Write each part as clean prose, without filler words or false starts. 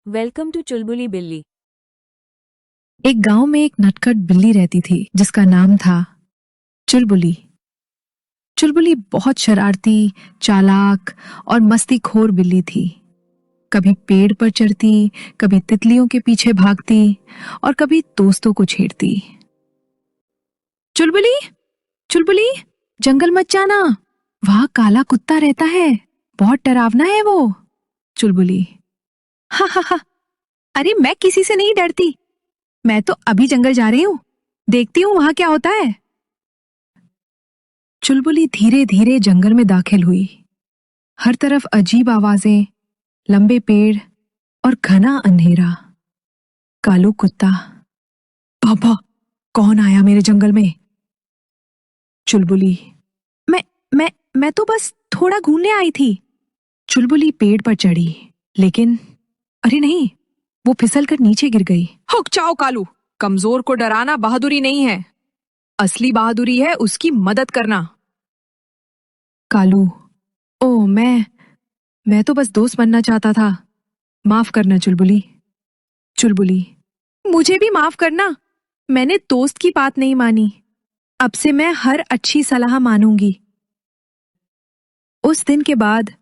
Welcome to चुलबुली बिल्ली। एक गांव में एक नटखट बिल्ली रहती थी जिसका नाम था चुलबुली। चुलबुली बहुत शरारती, चालाक और मस्तीखोर बिल्ली थी। कभी पेड़ पर चढ़ती, कभी तितलियों के पीछे भागती और कभी दोस्तों को छेड़ती। चुलबुली, चुलबुली, जंगल मत जाना, वहां काला कुत्ता रहता है, बहुत डरावना है वो। चुलबुली, हा हा हा, अरे मैं किसी से नहीं डरती, मैं तो अभी जंगल जा रही हूँ, देखती हूँ वहां क्या होता है। चुलबुली धीरे धीरे जंगल में दाखिल हुई। हर तरफ अजीब आवाजें, लंबे पेड़ और घना अंधेरा। कालू कुत्ता, पापा, कौन आया मेरे जंगल में? चुलबुली, मैं तो बस थोड़ा घूमने आई थी। चुलबुली पेड़ पर चढ़ी, लेकिन अरे नहीं, वो फिसल कर नीचे गिर गई। हुक जाओ कालू, कमजोर को डराना बहादुरी नहीं है, असली बहादुरी है उसकी मदद करना। कालू, ओ मैं तो बस दोस्त बनना चाहता था, माफ करना चुलबुली। चुलबुली, मुझे भी माफ करना, मैंने दोस्त की बात नहीं मानी, अब से मैं हर अच्छी सलाह मानूंगी। उस दिन के बाद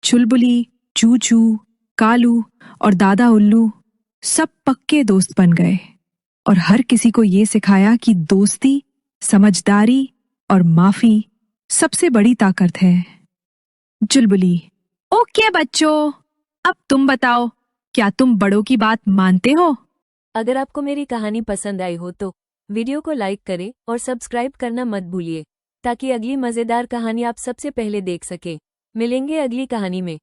चुलबुली, चूचू, कालू और दादा उल्लू सब पक्के दोस्त बन गए और हर किसी को ये सिखाया कि दोस्ती, समझदारी और माफी सबसे बड़ी ताकत है। चुलबुली, ओके बच्चों, अब तुम बताओ, क्या तुम बड़ों की बात मानते हो? अगर आपको मेरी कहानी पसंद आई हो तो वीडियो को लाइक करें और सब्सक्राइब करना मत भूलिए, ताकि अगली मजेदार कहानी आप सबसे पहले देख सके। मिलेंगे अगली कहानी में।